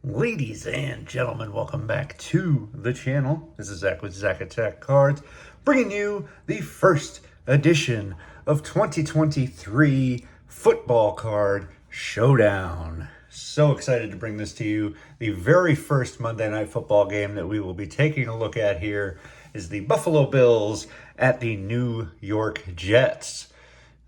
Ladies and gentlemen, welcome back to the channel. This is Zach with Zach Attack Cards, bringing you the first edition of 2023 Football Card Showdown. So excited to bring this to you. The very first Monday Night Football game that we will be taking a look at here is the Buffalo Bills at the New York Jets.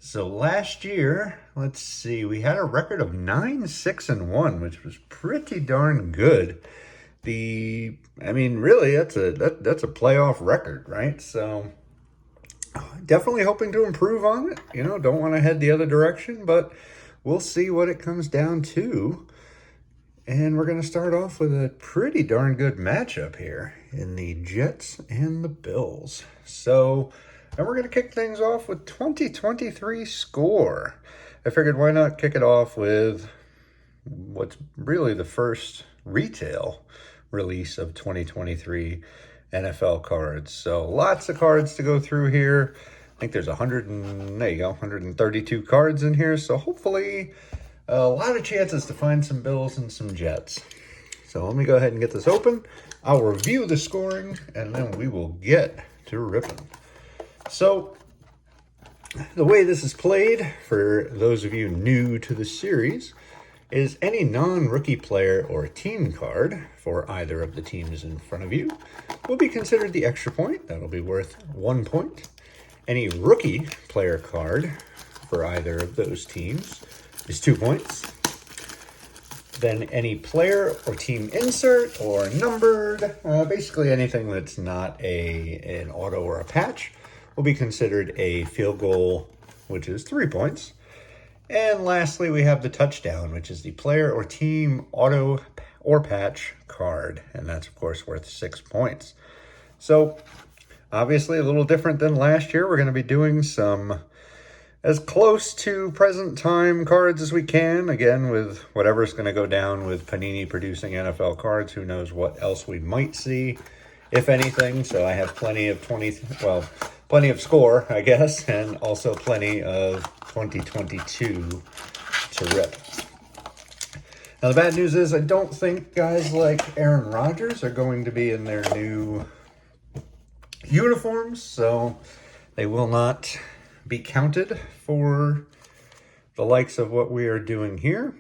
So last year, let's see, we had a record of 9-6-1, which was pretty darn good. Really, that's a playoff record, right? So definitely hoping to improve on it. Don't want to head the other direction, but we'll see what it comes down to. And we're going to start off with a pretty darn good matchup here in the Jets and the Bills. And we're going to kick things off with 2023 score. I figured why not kick it off with what's really the first retail release of 2023 NFL cards. So lots of cards to go through here. I think there's 132 cards in here. So hopefully a lot of chances to find some Bills and some Jets. So let me go ahead and get this open. I'll review the scoring and then we will get to ripping. So, the way this is played, for those of you new to the series, is any non-rookie player or team card for either of the teams in front of you will be considered the extra point. That'll be worth 1 point. Any rookie player card for either of those teams is 2 points. Then any player or team insert or numbered, basically anything that's not an auto or a patch, will be considered a field goal, which is 3 points. And lastly, we have the touchdown, which is the player or team auto or patch card. And that's, of course, worth 6 points. So, obviously, a little different than last year. We're going to be doing some as close to present time cards as we can. Again, with whatever's going to go down with Panini producing NFL cards. Who knows what else we might see, if anything. So I have plenty of plenty of score, I guess, and also plenty of 2022 to rip. Now, the bad news is I don't think guys like Aaron Rodgers are going to be in their new uniforms, so they will not be counted for the likes of what we are doing here.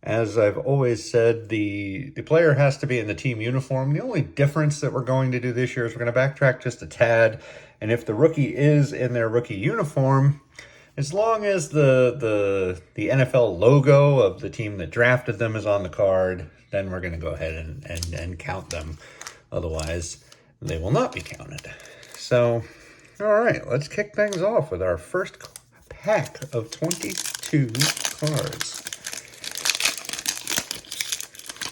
As I've always said, the player has to be in the team uniform. The only difference that we're going to do this year is we're going to backtrack just a tad. And if the rookie is in their rookie uniform, as long as the NFL logo of the team that drafted them is on the card, then we're going to go ahead and count them. Otherwise, they will not be counted. So, all right, let's kick things off with our first pack of 22 cards.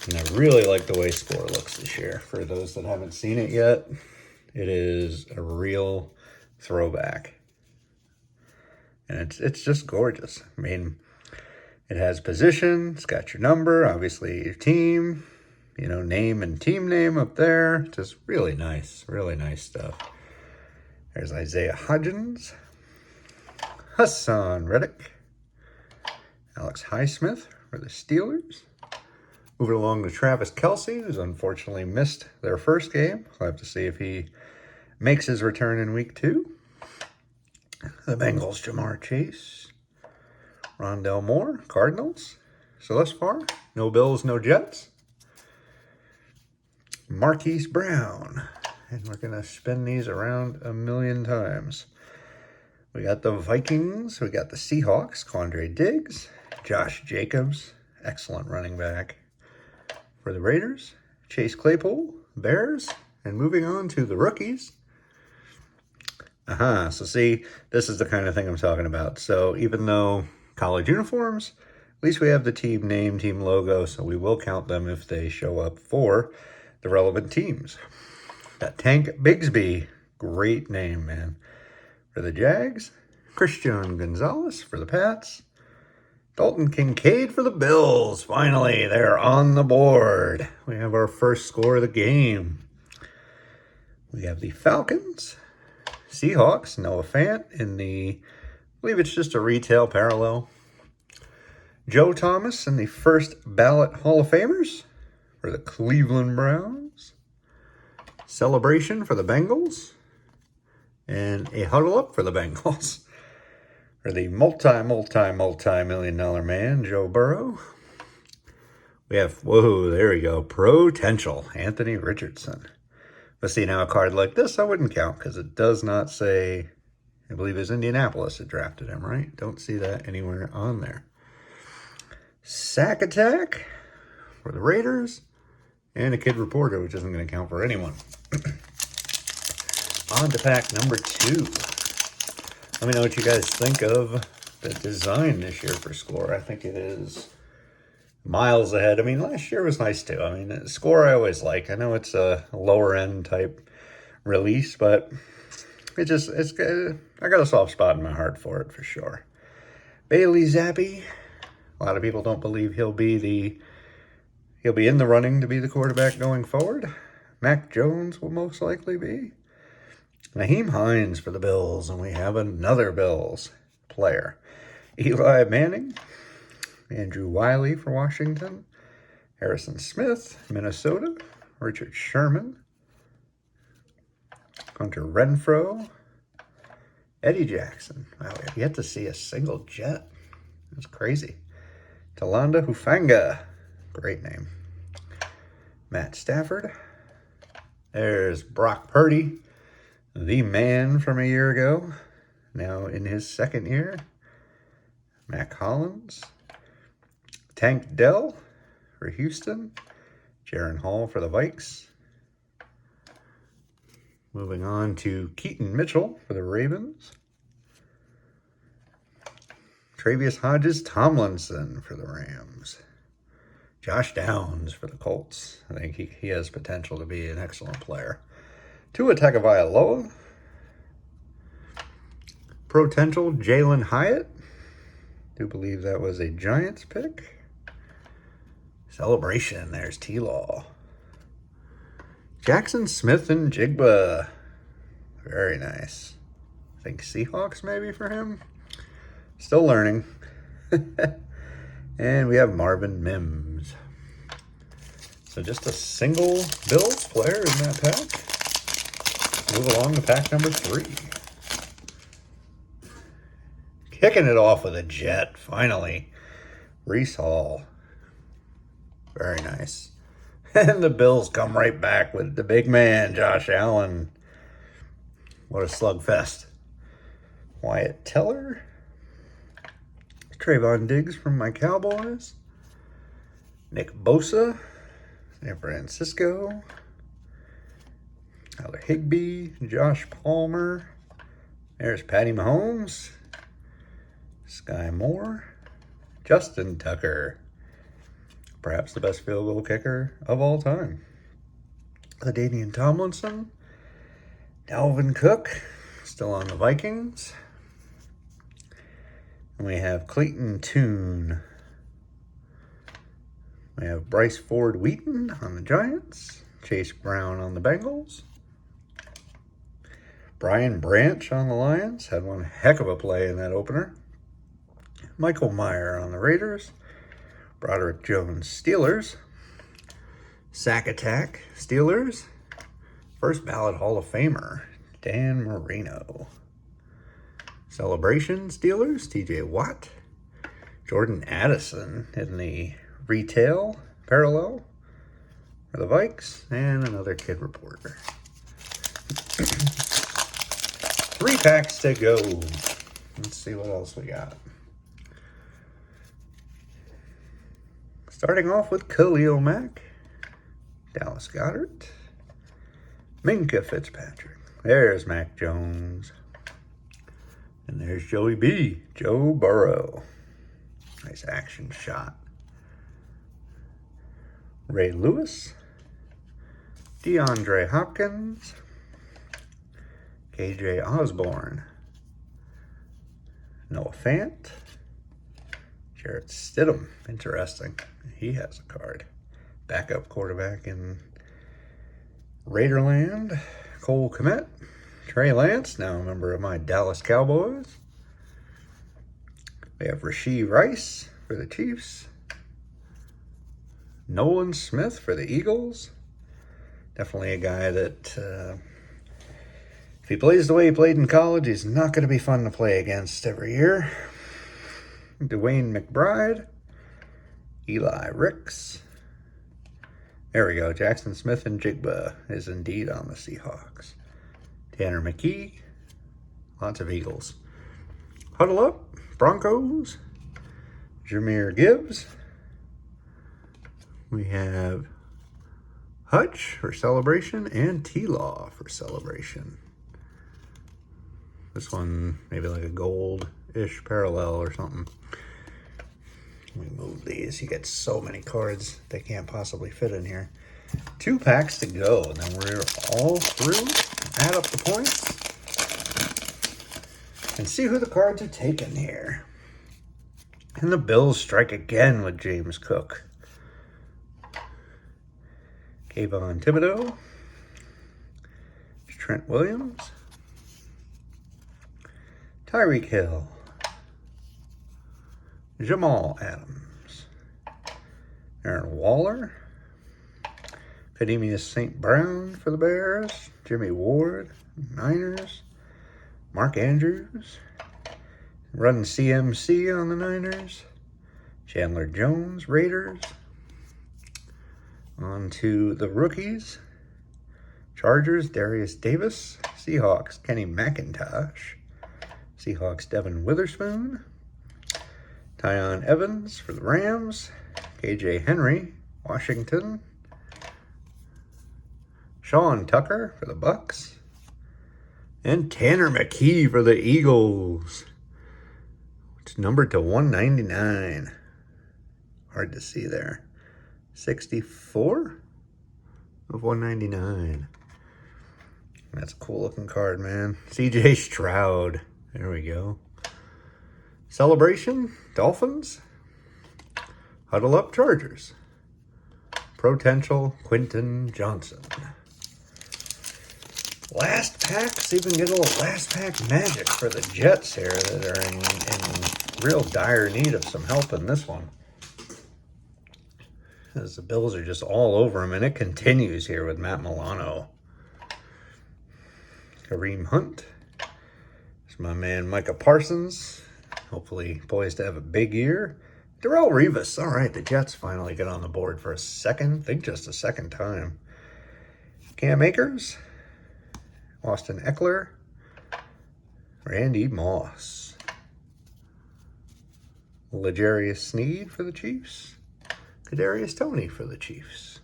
And I really like the way Score looks this year. For those that haven't seen it yet, it is a real throwback. And it's just gorgeous. I mean, it has position, it's got your number, obviously your team, name and team name up there. Just really nice stuff. There's Isaiah Hodgins, Hassan Reddick, Alex Highsmith for the Steelers. Moving along to Travis Kelce, who's unfortunately missed their first game. We'll have to see if he makes his return in week 2. The Bengals, Jamar Chase. Rondell Moore, Cardinals. So thus far, no Bills, no Jets. Marquise Brown. And we're going to spin these around a million times. We got the Vikings. We got the Seahawks, Quandre Diggs. Josh Jacobs, excellent running back. For the Raiders, Chase Claypool, Bears, and moving on to the rookies. So see, this is the kind of thing I'm talking about. So even though college uniforms, at least we have the team name, team logo, so we will count them if they show up for the relevant teams. Got Tank Bigsby, great name, man. For the Jags, Christian Gonzalez for the Pats. Dalton Kincaid for the Bills. Finally, they're on the board. We have our first score of the game. We have the Falcons, Seahawks, Noah Fant in I believe it's just a retail parallel. Joe Thomas in the first ballot Hall of Famers. for the Cleveland Browns. Celebration for the Bengals. And a huddle up for the Bengals. For the multi-million-dollar man, Joe Burrow. We have, whoa, there we go, potential, Anthony Richardson. But see, now a card like this I wouldn't count because it does not say, I believe it's Indianapolis that drafted him, right? Don't see that anywhere on there. Sack Attack for the Raiders. And a Kid Reporter, which isn't going to count for anyone. On to pack number 2. Let me know what you guys think of the design this year for Score. I think it is miles ahead. I mean, last year was nice too. I mean, Score I always like. I know it's a lower end type release, but I got a soft spot in my heart for it for sure. Bailey Zappi. A lot of people don't believe he'll be in the running to be the quarterback going forward. Mac Jones will most likely be. Naheem Hines for the Bills, and we have another Bills player. Eli Manning. Andrew Wiley for Washington. Harrison Smith, Minnesota. Richard Sherman. Hunter Renfrow. Eddie Jackson. Wow, we have yet to see a single Jet. That's crazy. Talanda Hufanga. Great name. Matt Stafford. There's Brock Purdy, the man from a year ago. Now in his second year. Mac Hollins. Tank Dell for Houston. Jaron Hall for the Vikes. Moving on to Keaton Mitchell for the Ravens. Travius Hodges Tomlinson for the Rams. Josh Downs for the Colts. I think he has potential to be an excellent player. Tua Tagovailoa. Potential Jalen Hyatt. Do believe that was a Giants pick. Celebration. There's T-Law. Jackson Smith and Jigba. Very nice. I think Seahawks maybe for him. Still learning. And we have Marvin Mims. So just a single Bills player in that pack. Move along to pack number 3. Kicking it off with a Jet, finally. Breece Hall. Very nice. And the Bills come right back with the big man, Josh Allen. What a slugfest. Wyatt Teller. Trayvon Diggs from my Cowboys. Nick Bosa. San Francisco. Tyler Higbee. Josh Palmer. There's Patty Mahomes. Sky Moore. Justin Tucker. Perhaps the best field goal kicker of all time. LaDainian Tomlinson. Dalvin Cook. Still on the Vikings. And we have Clayton Tune. We have Bryce Ford Wheaton on the Giants. Chase Brown on the Bengals. Brian Branch on the Lions. Had one heck of a play in that opener. Michael Meyer on the Raiders. Broderick Jones Steelers. Sack Attack Steelers. First ballot Hall of Famer Dan Marino. Celebration Steelers, TJ Watt. Jordan Addison in the retail parallel for the Vikes. And another Kid Reporter. 3 packs to go. Let's see what else we got. Starting off with Khalil Mack. Dallas Goedert. Minka Fitzpatrick. There's Mac Jones. And there's Joey B. Joe Burrow. Nice action shot. Ray Lewis. DeAndre Hopkins. KJ Osborne. Noah Fant. Jarrett Stidham. Interesting. He has a card. Backup quarterback in Raiderland. Cole Kmet. Trey Lance, now a member of my Dallas Cowboys. We have Rashee Rice for the Chiefs. Nolan Smith for the Eagles. Definitely a guy that, if he plays the way he played in college, he's not going to be fun to play against every year. Dwayne McBride. Eli Ricks. There we go. Jackson Smith and Jigba is indeed on the Seahawks. Tanner McKee. Lots of Eagles. Huddle Up. Broncos. Jahmyr Gibbs. We have Hutch for Celebration and T-Law for Celebration. This one maybe like a gold-ish parallel or something. Let me move these. You get so many cards they can't possibly fit in here. 2 packs to go, and then we're all through. Add up the points and see who the cards are taking here. And the Bills strike again with James Cook. Kayvon Thibodeau. Trent Williams. Tyreek Hill. Jamal Adams. Aaron Waller. Kademius St. Brown for the Bears. Jimmy Ward, Niners. Mark Andrews. Run CMC on the Niners. Chandler Jones, Raiders. On to the rookies. Chargers, Darius Davis. Seahawks, Kenny McIntosh. Seahawks, Devin Witherspoon. Tyon Evans for the Rams. KJ Henry, Washington. Sean Tucker for the Bucks. And Tanner McKee for the Eagles. It's numbered to 199. Hard to see there. 64 of 199. That's a cool looking card, man. CJ Stroud. There we go. Celebration, Dolphins. Huddle Up, Chargers. Potential, Quentin Johnson. Last packs, even get a little last pack magic for the Jets here that are in real dire need of some help in this one. As the Bills are just all over him, and it continues here with Matt Milano. Kareem Hunt. It's my man Micah Parsons. Hopefully poised to have a big year. Darrelle Revis. All right, the Jets finally get on the board for a second. I think just a second time. Cam Akers. Austin Eckler. Randy Moss. L'Jarius Sneed for the Chiefs. Kadarius Toney for the Chiefs.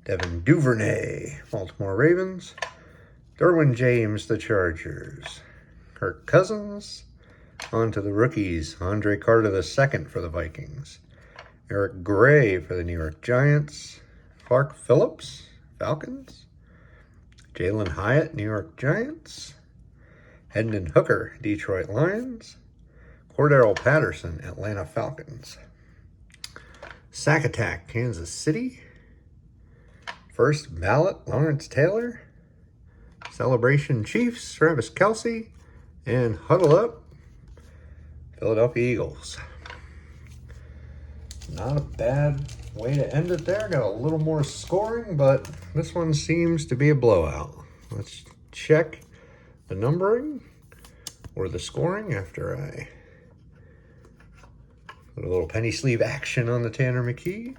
Devin Duvernay, Baltimore Ravens. Derwin James, the Chargers. Kirk Cousins. On to the rookies. Andre Carter II for the Vikings. Eric Gray for the New York Giants. Clark Phillips, Falcons. Jalen Hyatt, New York Giants. Hendon Hooker, Detroit Lions. Cordero Patterson, Atlanta Falcons. Sack Attack, Kansas City. First Ballot, Lawrence Taylor. Celebration Chiefs, Travis Kelce. And Huddle Up, Philadelphia Eagles. Not a bad way to end it there. Got a little more scoring, but this one seems to be a blowout. Let's check the numbering or the scoring after I put a little penny sleeve action on the Tanner McKee.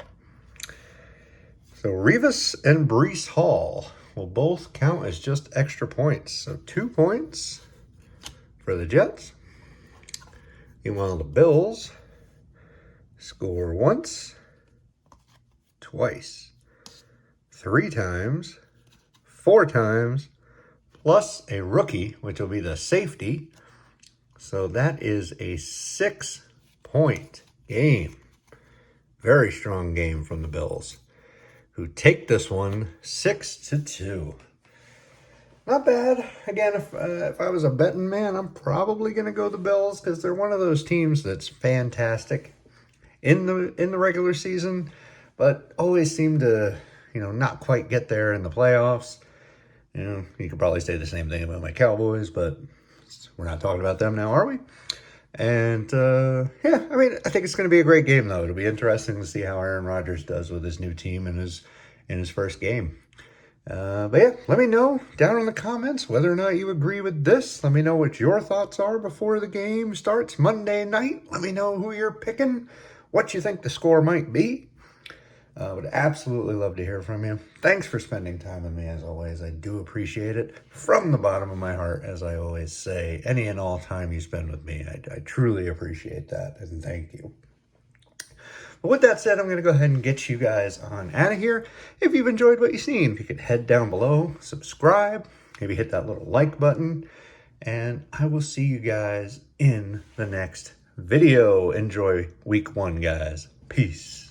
So Revis and Breece Hall will both count as just extra points. So 2 points for the Jets. Meanwhile, the Bills score once, twice, 3 times, 4 times, plus a rookie, which will be the safety. So that is a 6-point game. Very strong game from the Bills, who take this one 6-2. Not bad. Again, if I was a betting man, I'm probably going to go the Bills because they're one of those teams that's fantastic in the regular season, but always seem to, not quite get there in the playoffs. You could probably say the same thing about my Cowboys, but we're not talking about them now, are we? And yeah, I mean, I think it's going to be a great game, though. It'll be interesting to see how Aaron Rodgers does with his new team in his first game. But yeah, let me know down in the comments whether or not you agree with this. Let me know what your thoughts are before the game starts Monday night. Let me know who you're picking, what you think the score might be. Would absolutely love to hear from you. Thanks for spending time with me as always. I do appreciate it from the bottom of my heart, as I always say. Any and all time you spend with me, I truly appreciate that, and thank you. But with that said, I'm going to go ahead and get you guys on out of here. If you've enjoyed what you've seen, if you could head down below, subscribe, maybe hit that little like button, and I will see you guys in the next video. Enjoy week 1, guys. Peace.